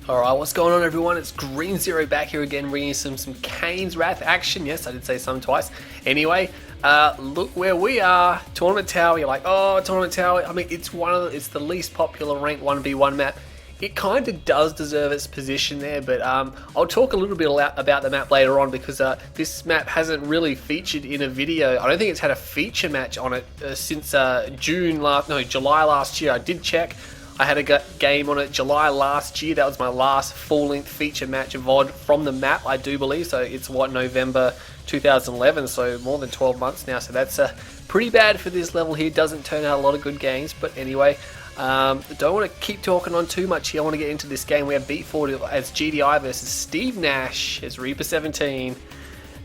Alright, what's going on everyone? It's Green Zero back here again, bringing you some Kane's Wrath action. Yes, I did say some twice. Anyway, look where we are. Tournament Tower. You're like, oh, Tournament Tower. I mean, it's the least popular ranked 1v1 map. It kind of does deserve its position there, but I'll talk a little bit about the map later on because this map hasn't really featured in a video. I don't think it's had a feature match on it since July last year. I did check. I had a game on it July last year. That was my last full-length feature match VOD from the map, I do believe. So it's November 2011, so more than 12 months now. So that's pretty bad for this level here. Doesn't turn out a lot of good games, but anyway, don't want to keep talking on too much here. I want to get into this game. We have Beatforward as GDI versus SteveNash as Reaper 17,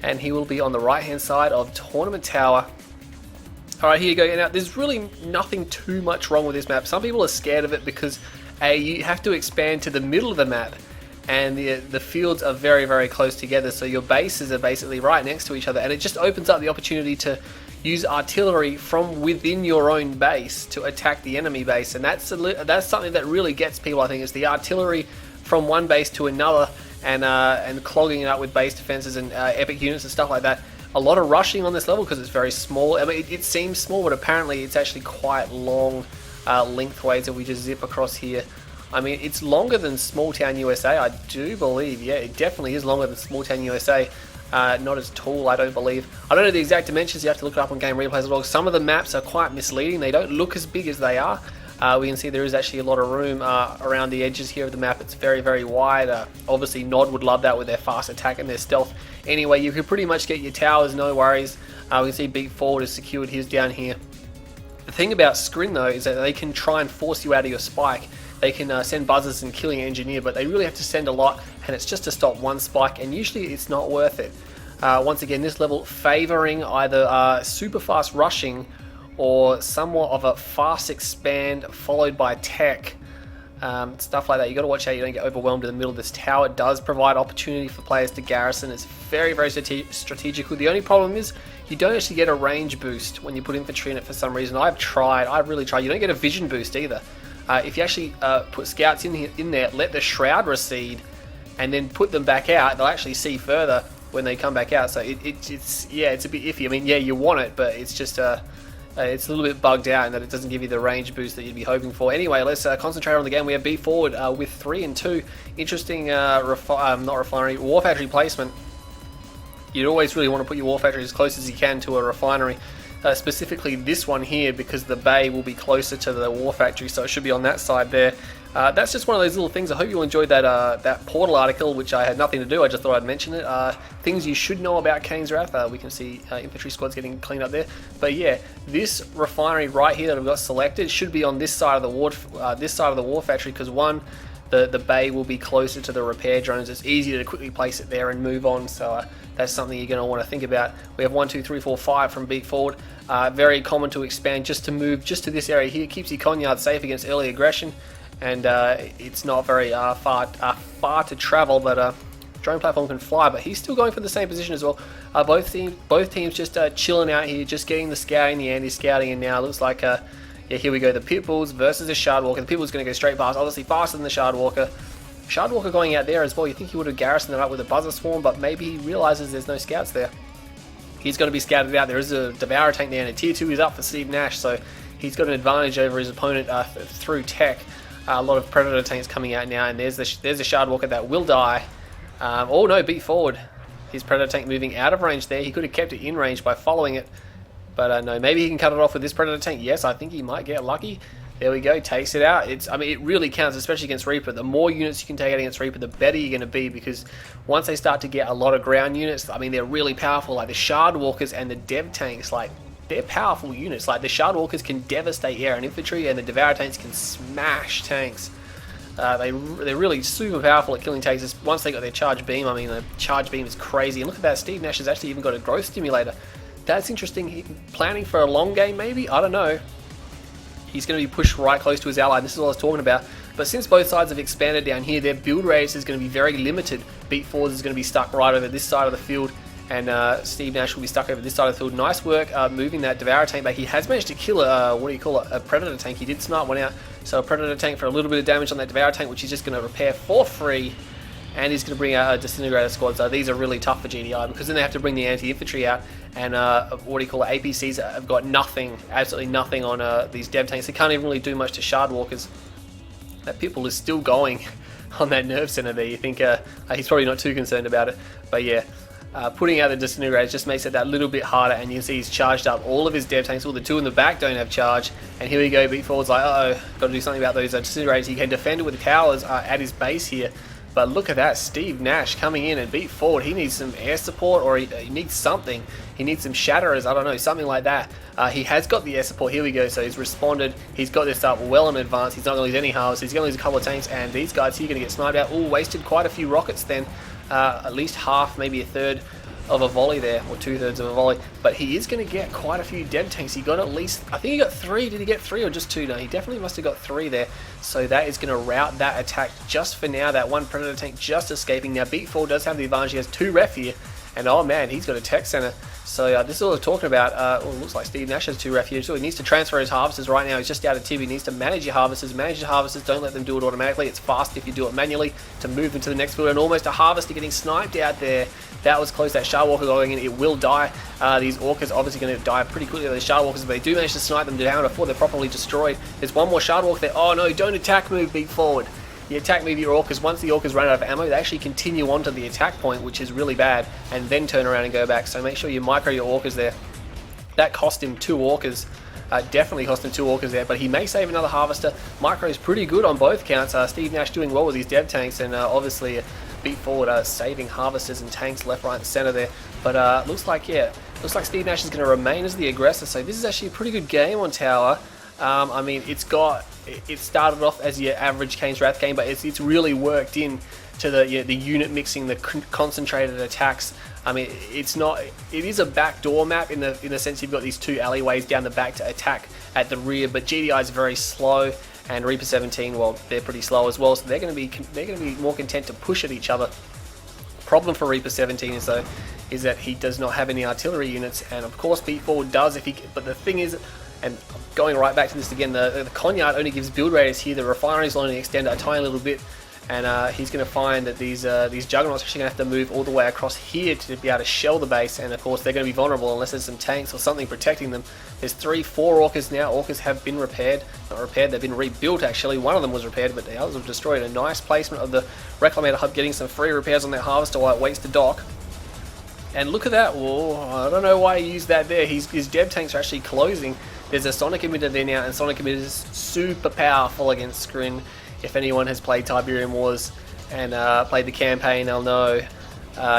and he will be on the right-hand side of Tournament Tower. Alright, here you go. Now, there's really nothing too much wrong with this map. Some people are scared of it because, you have to expand to the middle of the map, and the fields are very, very close together, so your bases are basically right next to each other, and it just opens up the opportunity to use artillery from within your own base to attack the enemy base, and that's something that really gets people, I think, is the artillery from one base to another, and clogging it up with base defenses and epic units and stuff like that. A lot of rushing on this level because it's very small. I mean, it seems small, but apparently it's actually quite long lengthways if we just zip across here. I mean, it's longer than Small Town USA, I do believe. Yeah, it definitely is longer than Small Town USA. Not as tall, I don't believe. I don't know the exact dimensions. You have to look it up on Game Replays as well. Some of the maps are quite misleading. They don't look as big as they are. We can see there is actually a lot of room around the edges here of the map. It's very, very wide. Obviously, Nod would love that with their fast attack and their stealth. Anyway, you can pretty much get your towers, no worries. We can see Beatforward is secured. He's down here. The thing about Scrin, though, is that they can try and force you out of your spike. They can send buzzers and killing engineer, but they really have to send a lot, and it's just to stop one spike, and usually it's not worth it. Once again, this level favouring either super fast rushing or somewhat of a fast expand followed by tech, stuff like that. You got to watch out you don't get overwhelmed in the middle of this tower. It does provide opportunity for players to garrison. It's very, very strategical. The only problem is you don't actually get a range boost when you put infantry in it for some reason. I've really tried. You don't get a vision boost either. If you actually put scouts in there, let the shroud recede, and then put them back out, they'll actually see further when they come back out. So it's a bit iffy. I mean, yeah, you want it, but it's just it's a little bit bugged out in that it doesn't give you the range boost that you'd be hoping for. Anyway, let's concentrate on the game. We have Beatforward with 3 and 2. Interesting, war factory placement. You'd always really want to put your war factory as close as you can to a refinery. Specifically this one here, because the bay will be closer to the war factory, so it should be on that side there. That's just one of those little things. I hope you enjoyed that Portal article, which I had nothing to do. I just thought I'd mention it. Things you should know about Kane's Wrath. We can see infantry squads getting cleaned up there. But yeah, this refinery right here that I've got selected should be on this side of the war factory, because one, the bay will be closer to the repair drones. It's easier to quickly place it there and move on. So that's something you're going to want to think about. We have 1, 2, 3, 4, 5 from Beatforward. Very common to expand just to move just to this area here. Keeps your Conyard safe against early aggression, and it's not very far to travel, but drone platform can fly. But he's still going for the same position as well. Both teams just chilling out here, just getting the scouting, the anti-scouting, and now it looks like yeah, here we go, the Pitbulls versus the Shardwalker. The Pitbull's going to go straight past, obviously faster than the Shardwalker. Shardwalker going out there as well. You think he would have garrisoned them up with a buzzer swarm, but maybe he realizes there's no scouts there. He's going to be scouted out. There is a Devourer tank there, and a tier 2 is up for SteveNash, so he's got an advantage over his opponent through tech. A lot of Predator tanks coming out now, and there's the Shardwalker that will die. Oh no, Beatforward. His Predator tank moving out of range there. He could have kept it in range by following it, but no, maybe he can cut it off with this Predator tank. Yes, I think he might get lucky. There we go, takes it out. I mean, it really counts, especially against Reaper. The more units you can take out against Reaper, the better you're going to be, because once they start to get a lot of ground units, I mean, they're really powerful. Like the Shardwalkers and the Dev tanks, like, they're powerful units. Like the Shardwalkers can devastate air and infantry, and the Devourer tanks can smash tanks. They're really super powerful at killing tanks. Once they got their charge beam, I mean, the charge beam is crazy. And look at that, SteveNash has actually even got a growth stimulator. That's interesting. Planning for a long game, maybe? I don't know. He's going to be pushed right close to his ally. This is what I was talking about. But since both sides have expanded down here, their build radius is going to be very limited. Beatforward is going to be stuck right over this side of the field, and SteveNash will be stuck over this side of the field. Nice work moving that Devourer tank back. He has managed to kill a Predator tank. He did smart one out. So a Predator tank for a little bit of damage on that Devour tank, which he's just going to repair for free. And he's going to bring out a Disintegrator squad. So these are really tough for GDI, because then they have to bring the anti-infantry out. And what do you call it? APCs have got nothing, absolutely nothing on these Dev tanks. They can't even really do much to Shard Walkers. That Pitbull is still going on that nerve center there. You think he's probably not too concerned about it. But yeah, putting out the Disintegrators just makes it that little bit harder. And you can see he's charged up all of his Dev tanks. All the two in the back don't have charge. And here we go, Beatforward's like, uh-oh, got to do something about those Disintegrators. He can defend it with the towers at his base here. But look at that, SteveNash coming in and Beatforward. He needs some air support, or he needs something. He needs some shatterers, I don't know, something like that. He has got the air support, here we go, so he's responded. He's got this up well in advance. He's not going to lose any halves. He's going to lose a couple of tanks, and these guys here are going to get sniped out. Ooh, wasted quite a few rockets then. At least half, maybe a third of a volley there, or 2/3 of a volley. But he is going to get quite a few Dev tanks. He got at least, I think he got 3. Did he get 3 or just 2? No, he definitely must have got 3 there. So that is going to rout that attack just for now. That one Predator tank just escaping. Now Beatforward does have the advantage. He has 2 ref here. And oh man, he's got a tech center. So this is what we're talking about. Well, it looks like SteveNash has 2 ref here. So he needs to transfer his harvesters right now. He's just out of tib. He needs to manage your harvesters. Manage your harvesters. Don't let them do it automatically. It's fast if you do it manually to move into the next field. And almost a harvester getting sniped out there. That was close. That Shard Walker going in, it will die. These Orcas obviously going to die pretty quickly. The Shard Walkers, if they do manage to snipe them down before they're properly destroyed. There's one more Shard Walker there. Oh no, don't attack move, Beatforward. You attack move your Orcas. Once the Orcas run out of ammo, they actually continue on to the attack point, which is really bad, and then turn around and go back. So make sure you micro your Orcas there. That cost him 2 Orcas. Definitely cost him 2 Orcas there, but he may save another harvester. Micro is pretty good on both counts. SteveNash doing well with his Dev tanks, and obviously Beatforward saving harvesters and tanks left, right, and center there. But looks like SteveNash is going to remain as the aggressor. So this is actually a pretty good game on tower. I mean, it started off as your average Kane's Wrath game, but it's really worked in to the unit mixing, the concentrated attacks. I mean, it is a backdoor map in the sense you've got these 2 alleyways down the back to attack at the rear, but GDI is very slow, and Reaper 17, well, they're pretty slow as well, so they're going to be more content to push at each other. Problem for Reaper 17 is that he does not have any artillery units, and of course Beatforward does but the thing is, and going right back to this again, the Conyard only gives build radius here. The refineries will only extend a tiny little bit, and he's going to find that these Juggernauts are actually going to have to move all the way across here to be able to shell the base, and of course they're going to be vulnerable unless there's some tanks or something protecting them. There's 4 Orcas now. Orcas have been repaired. Not repaired, they've been rebuilt actually. One of them was repaired, but the others were destroyed. A nice placement of the Reclamator hub, getting some free repairs on that harvester while it waits to dock. And look at that. Whoa, I don't know why he used that there. His Dev tanks are actually closing. There's a Sonic Emitter there now, and Sonic Emitter is super powerful against Scrin. If anyone has played Tiberium Wars and played the campaign, they'll know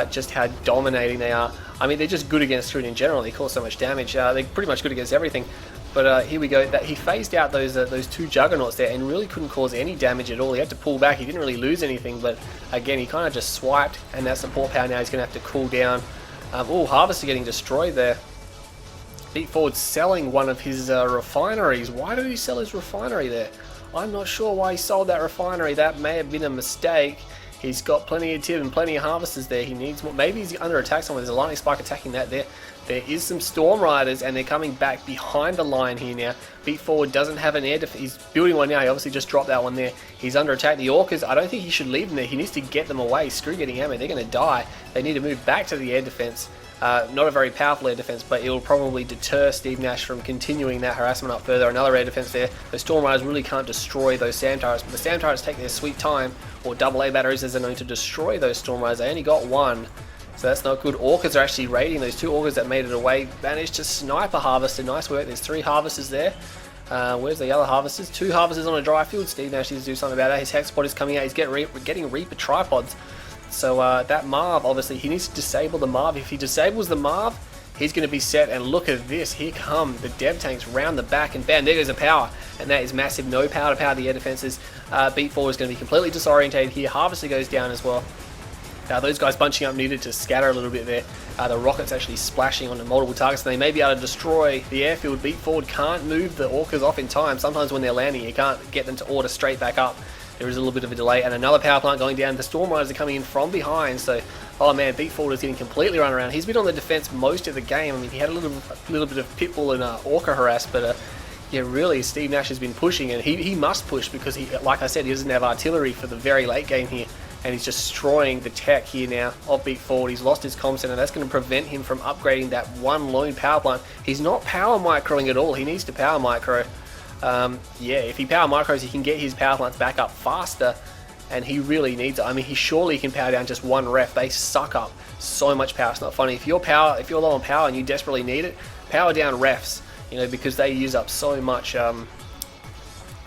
just how dominating they are. I mean, they're just good against Scrin in general. They cause so much damage. They're pretty much good against everything. But here we go. He phased out those 2 Juggernauts there and really couldn't cause any damage at all. He had to pull back. He didn't really lose anything, but again, he kind of just swiped, and that support power now he's going to have to cool down. Oh, Harvester getting destroyed there. Beatforward selling one of his refineries. Why did he sell his refinery there? I'm not sure why he sold that refinery. That may have been a mistake. He's got plenty of tib and plenty of harvesters there. He needs more. Maybe he's under attack somewhere. There's a lightning spike attacking that there. There is some Storm Riders, and they're coming back behind the line here now. Beatforward doesn't have an air defense. He's building one now. He obviously just dropped that one there. He's under attack. The Orcas, I don't think he should leave them there. He needs to get them away. Screw getting ammo. They're going to die. They need to move back to the air defense. Not a very powerful air defense, but it will probably deter SteveNash from continuing that harassment up further. Another air defense there. The Storm Riders really can't destroy those SAM turrets, but the SAM turrets take their sweet time, or AA batteries as they're known, to destroy those Storm Riders. They only got 1. So that's not good. Orcas are actually raiding. Those 2 Orcas that made it away managed to snipe a harvester. Nice work. There's 3 harvesters there. Where's the other harvesters? 2 harvesters on a dry field. SteveNash needs to do something about that. His Hex Pod is coming out. He's getting Reaper tripods. So that Marv, obviously, he needs to disable the Marv. If he disables the Marv, he's going to be set. And look at this. Here come the Dev tanks round the back. And bam, there goes the power. And that is massive. No power to power the air defenses. Beatforward is going to be completely disorientated here. Harvester goes down as well. Those guys bunching up needed to scatter a little bit there. The rockets actually splashing onto multiple targets, and they may be able to destroy the airfield. Beatforward can't move the Orcas off in time. Sometimes when they're landing, you can't get them to order straight back up. There is a little bit of a delay, and another power plant going down. The Storm Riders are coming in from behind, so oh man, Beatforward is getting completely run around. He's been on the defense most of the game. I mean, he had a little bit of Pitbull and Orca harass, but Yeah, really, SteveNash has been pushing, and he must push because he, like I said, he doesn't have artillery for the very late game here, and he's just destroying the tech here now of Beatforward. He's lost his comm center. That's going to prevent him from upgrading that one lone power plant. He's not power microing at all. He needs to power micro. Yeah, if he power micros, he can get his power plants back up faster, and he really needs it. I mean, he surely can power down just one ref. They suck up so much power. It's not funny. If you're low on power and you desperately need it, power down refs. You know, because they use up so much, so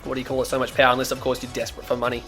much power, unless of course you're desperate for money.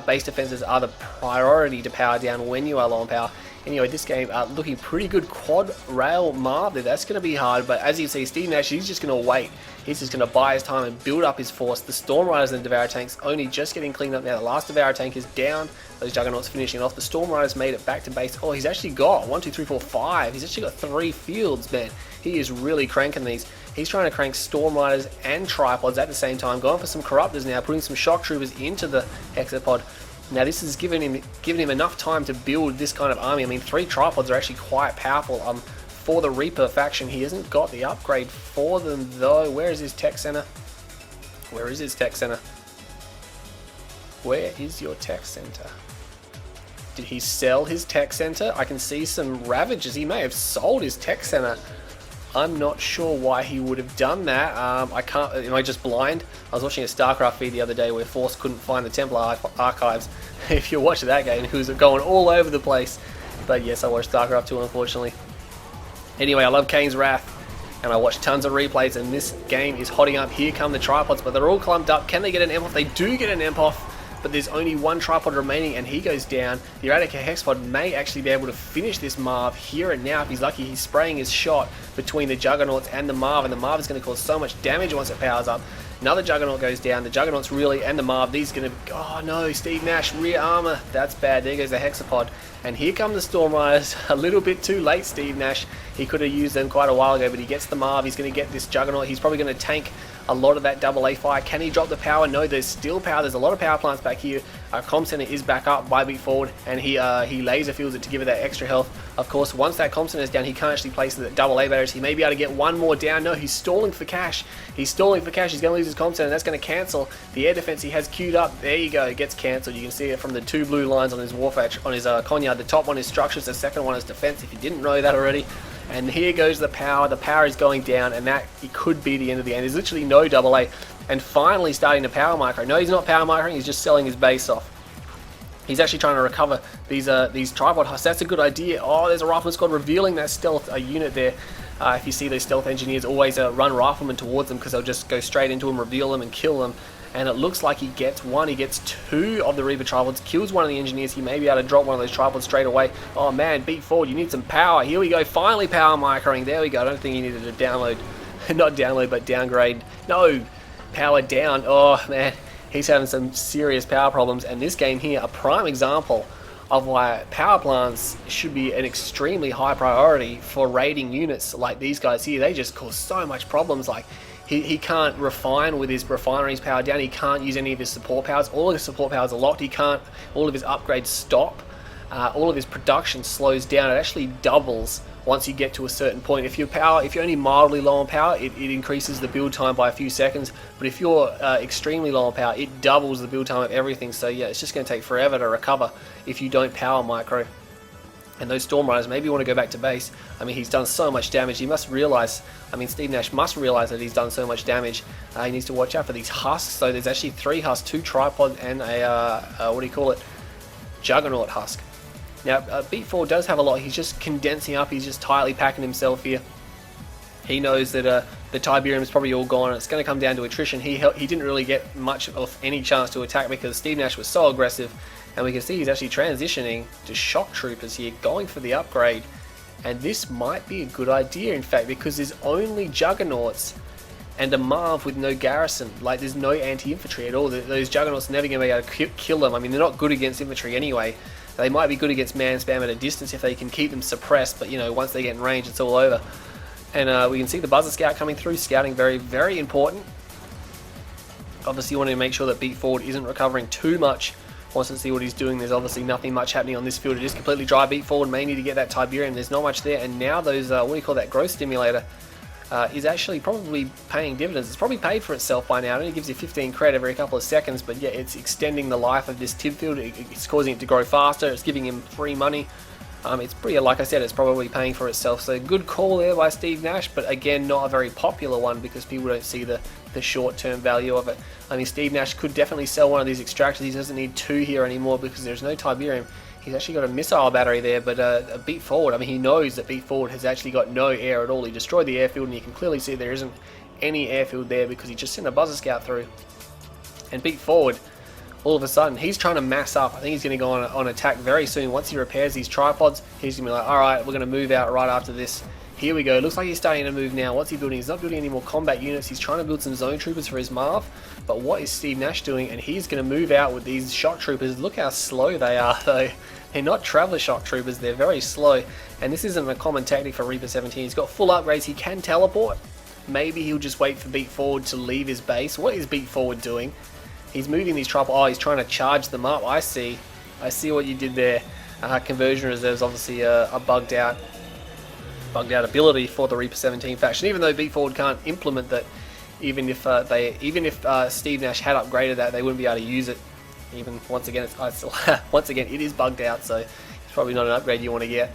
Base defenses are the priority to power down when you are low on power. Anyway, this game looking pretty good. Quad rail Marv there, that's going to be hard, but as you see, SteveNash, he's just going to wait. He's just going to buy his time and build up his force. The Storm Riders and the Devour Tanks only just getting cleaned up now. The last Devour Tank is down. Those Juggernauts finishing off. The Storm Riders made it back to base. Oh, he's actually got 1, 2, 3, 4, 5. He's actually got 3 fields, man. He is really cranking these. He's trying to crank Storm Riders and Tripods at the same time. Going for some Corruptors now, putting some Shock Troopers into the Hexapod. Now this has given him enough time to build this kind of army. I mean, 3 Tripods are actually quite powerful for the Reaper faction. He hasn't got the upgrade for them though. Where is his tech center? Where is his tech center? Where is your tech center? Did he sell his tech center? I can see some Ravagers. He may have sold his tech center. I'm not sure why he would have done that. I can't. Am I just blind? I was watching a StarCraft feed the other day where Force couldn't find the Templar archives. If you're watching that game, it was going all over the place. But yes, I watched StarCraft 2, unfortunately. Anyway, I love Kane's Wrath, and I watched tons of replays, and this game is hotting up. Here come the Tripods, but they're all clumped up. Can they get an Emp off? They do get an Emp off, but there's only 1 Tripod remaining, and he goes down. The Eradicate Hexapod may actually be able to finish this Marv here and now if he's lucky. He's spraying his shot between the Juggernauts and the Marv, and the Marv is going to cause so much damage once it powers up. Another Juggernaut goes down. The Juggernauts really, and the Marv, these are going to... Oh no, SteveNash, rear armor. That's bad. There goes the Hexapod. And here come the Storm Riders. A little bit too late, SteveNash. He could have used them quite a while ago, but he gets the Marv. He's going to get this Juggernaut. He's probably going to tank a lot of that double A fire. Can he drop the power? No, there's still power. There's a lot of power plants back here. Our comm center is back up by Beatforward, and he laser fields it to give it that extra health. Of course, once that comm center is down, he can't actually place the double A batteries. He may be able to get one more down. No, he's stalling for cash. He's stalling for cash. He's going to lose his comm center, and that's going to cancel the air defense he has queued up. There you go. It gets cancelled. You can see it from the 2 blue lines on his Warfetch, on his Conyard. The top one is structures. The second one is defense, if you didn't know that already. And here goes the power. The power is going down, and that it could be the end of the game. There's literally no double A. And finally starting to power micro. No, he's not power microing. He's just selling his base off. He's actually trying to recover these tripod husks. That's a good idea. Oh, there's a rifleman squad revealing that stealth unit there. If you see those stealth engineers, always run riflemen towards them because they'll just go straight into them, reveal them, and kill them. And it looks like he gets 1, he gets 2 of the Reaper tripods, kills one of the engineers. He may be able to drop one of those tripods straight away. Oh man, Beatforward, you need some power. Here we go, finally power microing. There we go. I don't think he needed to download, not download, but downgrade. No, power down. Oh man, he's having some serious power problems. And this game here, a prime example of why power plants should be an extremely high priority for raiding units like these guys here. They just cause so much problems. Like, he can't refine with his refineries powered down. He can't use any of his support powers. All of his support powers are locked. He can't. All of his upgrades stop. All of his production slows down. It actually doubles once you get to a certain point. If you're only mildly low on power, it increases the build time by a few seconds. But if you're extremely low on power, it doubles the build time of everything. So yeah, it's just going to take forever to recover if you don't power micro. And those Storm Riders, maybe you want to go back to base. I mean, he's done so much damage. He must realize, I mean, SteveNash must realize that he's done so much damage. He needs to watch out for these husks. So there's actually 3 husks, 2 tripod, and a, Juggernaut husk. Now, Beatforward does have a lot. He's just condensing up. He's just tightly packing himself here. He knows that the Tiberium is probably all gone, and it's going to come down to attrition. He didn't really get much of any chance to attack because SteveNash was so aggressive. And we can see he's actually transitioning to Shock Troopers here, going for the upgrade. And this might be a good idea, in fact, because there's only Juggernauts and a Marv with no garrison. Like, there's no anti-infantry at all. Those Juggernauts are never going to be able to kill them. I mean, they're not good against infantry anyway. They might be good against man spam at a distance if they can keep them suppressed, but, you know, once they get in range, it's all over. And we can see the Buzzer Scout coming through. Scouting very, very important. Obviously, you want to make sure that Beatforward isn't recovering too much. Wants to see what he's doing. There's obviously nothing much happening on this field. It is completely dry. Beatforward may need to get that Tiberium. There's not much there. And now those, growth stimulator. is actually probably paying dividends. It's probably paid for itself by now. It only gives you 15 credit every couple of seconds, but yeah, it's extending the life of this Tib field. It's causing it to grow faster. It's giving him free money. It's pretty, like I said, it's probably paying for itself. So good call there by SteveNash, but again, not a very popular one because people don't see the short-term value of it. I mean, SteveNash could definitely sell one of these extractors. He doesn't need 2 here anymore because there's no Tiberium. He's actually got a missile battery there, but a Beatforward, I mean, he knows that Beatforward has actually got no air at all. He destroyed the airfield, and you can clearly see there isn't any airfield there because he just sent a buzzer scout through. And Beatforward, all of a sudden, he's trying to mass up. I think he's going to go on attack very soon. Once he repairs these tripods, he's going to be like, alright, we're going to move out right after this. Here we go. Looks like he's starting to move now. What's he building? He's not building any more combat units. He's trying to build some zone troopers for his Marv. But what is SteveNash doing? And he's going to move out with these shock troopers. Look how slow they are, though. They're not traveler shock troopers. They're very slow. And this isn't a common tactic for Reaper 17. He's got full upgrades. He can teleport. Maybe he'll just wait for Beatforward to leave his base. What is Beatforward doing? He's moving these tripods. Oh, he's trying to charge them up. I see what you did there. Conversion reserves obviously a bugged out ability for the Reaper 17 faction. Even though Beatforward can't implement that, even if SteveNash had upgraded that, they wouldn't be able to use it. Even once again, it is bugged out, so it's probably not an upgrade you want to get.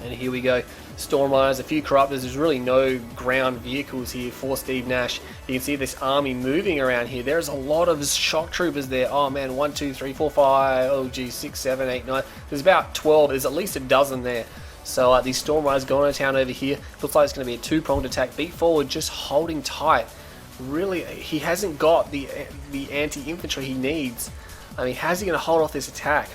And here we go. Storm Riders, a few corruptors. There's really no ground vehicles here for SteveNash. You can see this army moving around here. There's a lot of shock troopers there. Oh man, 1, 2, 3, 4, 5, oh geez, 6, 7, 8, 9. There's about 12. There's at least a dozen there. So these Storm Riders going to town over here. Looks like it's going to be a 2-pronged attack. Beatforward just holding tight. Really, he hasn't got the anti-infantry he needs. I mean, how's he going to hold off this attack?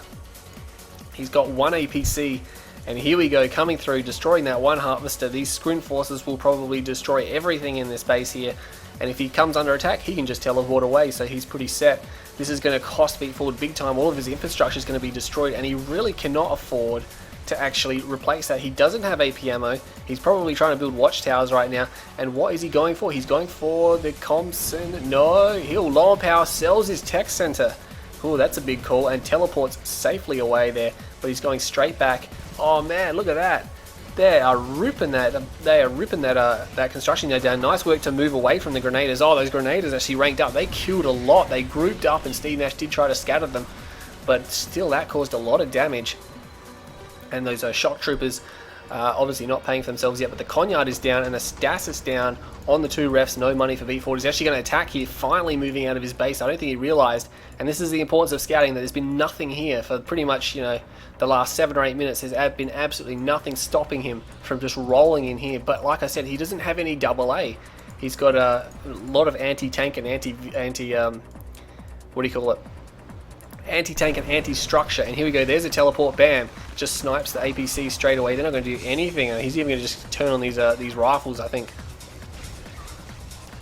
He's got 1 APC. And here we go, coming through, destroying that 1 Harvester. These Scrin forces will probably destroy everything in this base here. And if he comes under attack, he can just teleport away, so he's pretty set. This is going to cost Beatforward big time. All of his infrastructure is going to be destroyed, and he really cannot afford to actually replace that. He doesn't have AP ammo. He's probably trying to build watchtowers right now. And what is he going for? He's going for the Comson. No, he'll lower power, sells his tech center. Oh, that's a big call, and teleports safely away there. But he's going straight back. Oh man, look at that. They are ripping that. That construction node down. Nice work to move away from the grenaders. Oh, those grenaders actually ranked up. They killed a lot. They grouped up, and SteveNash did try to scatter them, but still that caused a lot of damage. And those shock troopers obviously not paying for themselves yet, but the Conyard is down and the Stasis down on the 2 refs. No money for Beatforward. He's actually going to attack here, finally moving out of his base. I don't think he realized, and this is the importance of scouting, that there's been nothing here for pretty much, you know, the last 7 or 8 minutes. There's been absolutely nothing stopping him from just rolling in here. But like I said, he doesn't have any AA. He's got a lot of anti-tank and what do you call it? Anti-tank and anti-structure. And here we go, there's a teleport. Bam, just snipes the APC straight away. They're not going to do anything. He's even going to just turn on these rifles, I think.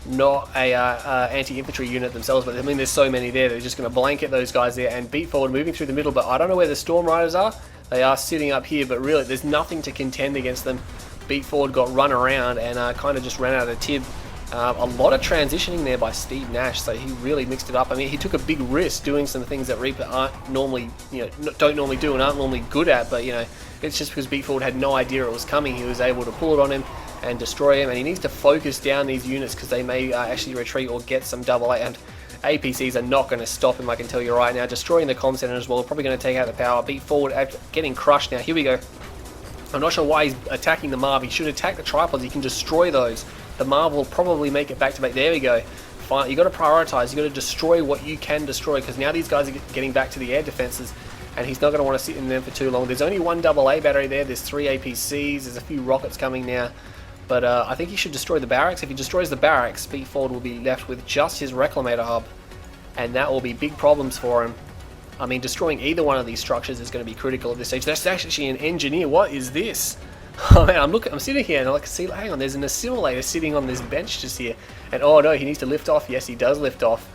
Not a anti-infantry unit themselves, but I mean, there's so many there. They're just going to blanket those guys there, and Beatforward moving through the middle. But I don't know where the Storm Riders are. They are sitting up here, but really there's nothing to contend against them. Beatforward got run around and kind of just ran out of Tib. A lot of transitioning there by SteveNash, so he really mixed it up. I mean, he took a big risk doing some things that Reaper aren't normally, don't normally do and aren't normally good at. But it's just because Beatforward had no idea it was coming. He was able to pull it on him and destroy him, and he needs to focus down these units because they may actually retreat or get some AA. And APCs are not going to stop him, I can tell you right now. Destroying the comm center as well, probably going to take out the power. Beatforward getting crushed now. Here we go. I'm not sure why he's attacking the Marv. He should attack the tripods. He can destroy those. The Marv will probably make it back to base. There we go. Fine. You got to prioritize. You got to destroy what you can destroy, because now these guys are getting back to the air defenses, and he's not going to want to sit in them for too long. There's only 1 AA battery there. There's 3 APCs. There's a few rockets coming now. But I think he should destroy the barracks. If he destroys the barracks, Beatforward will be left with just his Reclamator hub, and that will be big problems for him. I mean, destroying either one of these structures is going to be critical at this stage. That's actually an engineer. What is this? Oh man, I'm sitting here and I can see, hang on, there's an assimilator sitting on this bench just here. And oh no, he needs to lift off. Yes, he does lift off.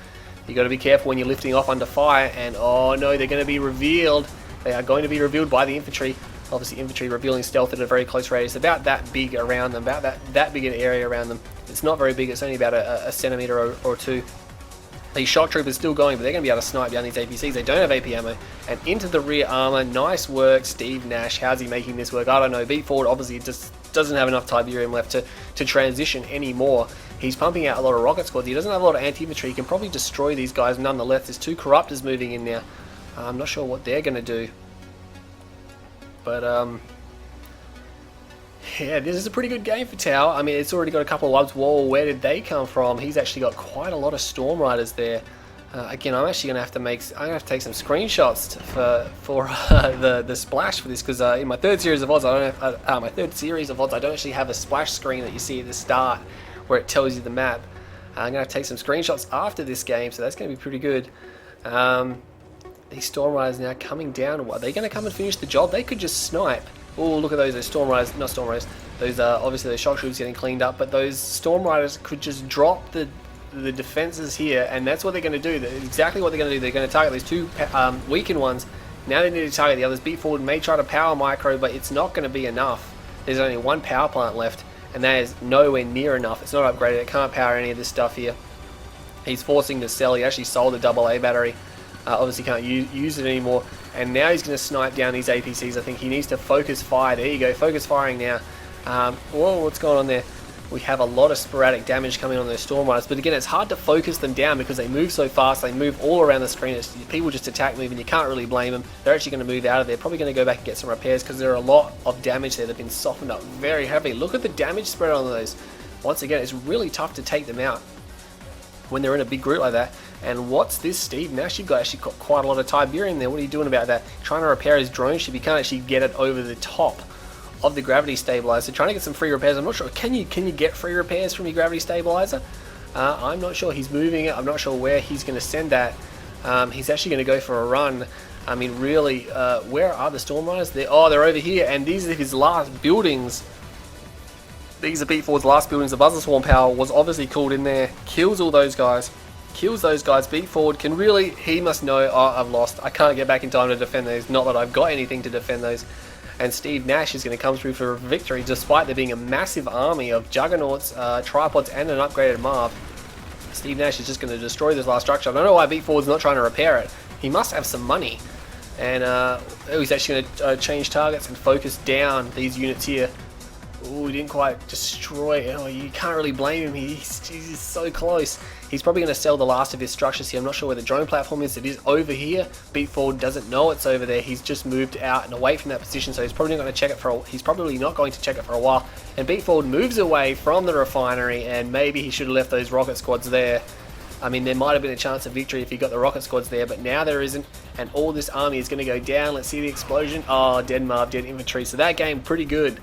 You got to be careful when you're lifting off under fire. And oh no, they're going to be revealed. They are going to be revealed by the infantry. Obviously, infantry revealing stealth at a very close radius, about that big around them, about that big an area around them. It's not very big. It's only about a centimeter or 2. These shock troopers still going, but they're going to be able to snipe down these APCs. They don't have AP ammo. And into the rear armor. Nice work, SteveNash. How's he making this work? I don't know. Beatforward obviously just doesn't have enough Tiberium left to transition anymore. He's pumping out a lot of rocket squads. He doesn't have a lot of anti-infantry. He can probably destroy these guys nonetheless. There's 2 Corruptors moving in now. I'm not sure what they're going to do. But, yeah, this is a pretty good game for Tau. I mean, it's already got a couple of Wubs. Whoa, where did they come from? He's actually got quite a lot of Storm Riders there. Again, I'm actually going to have to take some screenshots for the splash for this, because in my third series of odds, I don't actually have a splash screen that you see at the start where it tells you the map. I'm going to have to take some screenshots after this game, so that's going to be pretty good. These Storm Riders now coming down. Are they going to come and finish the job? They could just snipe. Oh, look at those Storm Riders, not Storm Riders. Those obviously the shock troops getting cleaned up, but those Storm Riders could just drop the defenses here, and that's what they're going to do. That's exactly what they're going to do. They're going to target these 2 weakened ones. Now they need to target the others. Beatforward may try to power micro, but it's not going to be enough. There's only 1 power plant left, and that is nowhere near enough. It's not upgraded. It can't power any of this stuff here. He's forcing to sell. He actually sold the AA battery. Obviously can't use it anymore, and now he's going to snipe down these APCs. I think he needs to focus fire. There you go, focus firing now. Whoa, what's going on there? We have a lot of sporadic damage coming on those Storm Riders, but again, it's hard to focus them down because they move so fast. They move all around the screen. People just attack move, and you can't really blame them. They're actually going to move out of there. Probably going to go back and get some repairs because there are a lot of damage there. They've been softened up very heavily. Look at the damage spread on those. Once again, it's really tough to take them out when they're in a big group like that. And what's this, SteveNash? You've actually got quite a lot of Tiberium there. What are you doing about that? Trying to repair his drone ship. You can't actually get it over the top of the gravity stabilizer. Trying to get some free repairs. I'm not sure. Can you get free repairs from your gravity stabilizer? I'm not sure. He's moving it. I'm not sure where he's going to send that. He's actually going to go for a run. I mean, really, where are the Storm Riders? They're over here, and these are his last buildings. These are Beatforward's last buildings. The Buzzer Swarm power was obviously called in there. Kills all those guys. Kills those guys. Beatforward can really, he must know, oh, I've lost. I can't get back in time to defend those. Not that I've got anything to defend those. And SteveNash is going to come through for a victory, despite there being a massive army of Juggernauts, Tripods, and an upgraded Marv. SteveNash is just going to destroy this last structure. I don't know why Beatforward's not trying to repair it. He must have some money. And he's actually going to change targets and focus down these units here. Oh, he didn't quite destroy it. Oh, you can't really blame him. He's so close. He's probably going to sell the last of his structures here. I'm not sure where the drone platform is. It is over here. Beatforward doesn't know it's over there. He's just moved out and away from that position, so he's probably not going to check it for a while. And Beatforward moves away from the refinery, and maybe he should have left those rocket squads there. I mean, there might have been a chance of victory if he got the rocket squads there, but now there isn't, and all this army is going to go down. Let's see the explosion. Oh, dead Marv, dead infantry. So that game, pretty good.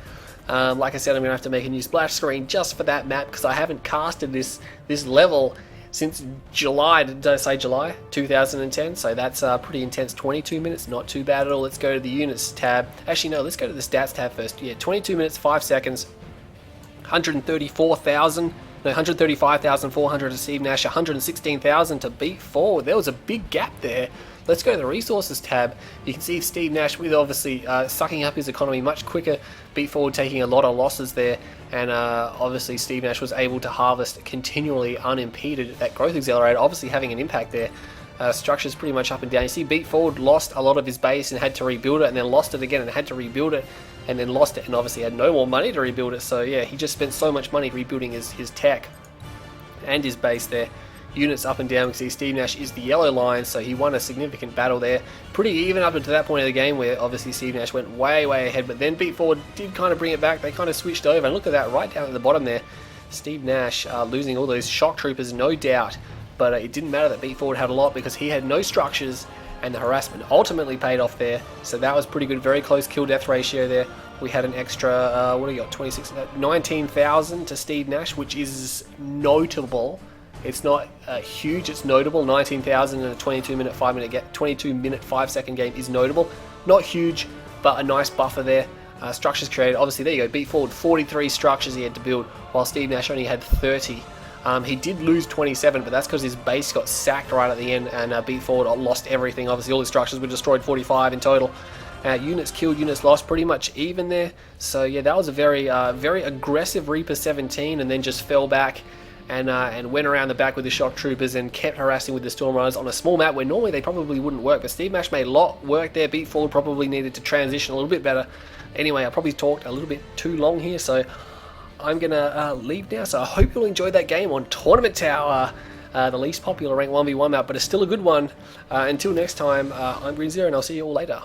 Like I said, I'm going to have to make a new splash screen just for that map because I haven't casted this level since July. Did I say July 2010? So that's pretty intense. 22 minutes, not too bad at all. Let's go to the units tab. Actually, no, let's go to the stats tab first. Yeah, 22 minutes, 5 seconds, 135,400 to SteveNash, 116,000 to Beatforward. There was a big gap there. Let's go to the resources tab. You can see SteveNash with obviously sucking up his economy much quicker. Beatforward taking a lot of losses there, and obviously SteveNash was able to harvest continually unimpeded. That growth accelerator obviously having an impact there. Structures pretty much up and down. You see Beatforward lost a lot of his base and had to rebuild it, and then lost it again and had to rebuild it, and then lost it and obviously had no more money to rebuild it. So yeah, he just spent so much money rebuilding his tech and his base there. Units up and down. We see SteveNash is the yellow line, so he won a significant battle there. Pretty even up until that point of the game where obviously SteveNash went way ahead, but then Beatforward did kind of bring it back. They kind of switched over, and look at that right down at the bottom there. SteveNash losing all those shock troopers, no doubt, but it didn't matter that Beatforward had a lot because he had no structures, and the harassment ultimately paid off there. So that was pretty good. Very close kill death ratio there. We had an extra, what do you got, 19,000 to SteveNash, which is notable. It's not huge, it's notable. 19,000 in a 22 minute 5 second game is notable. Not huge, but a nice buffer there. Structures created, obviously there you go. Beatforward 43 structures he had to build, while SteveNash only had 30. He did lose 27, but that's because his base got sacked right at the end, and Beatforward lost everything. Obviously all his structures were destroyed, 45 in total. Units killed, units lost, pretty much even there. So yeah, that was a very aggressive Reaper 17, and then just fell back and went around the back with the shock troopers and kept harassing with the Storm Riders on a small map where normally they probably wouldn't work. But SteveNash made a lot work there. Beatforward probably needed to transition a little bit better. Anyway, I probably talked a little bit too long here, so I'm going to leave now. So I hope you'll enjoy that game on Tournament Tower. The least popular rank 1v1 map, but it's still a good one. Until next time, I'm Green Zero, and I'll see you all later.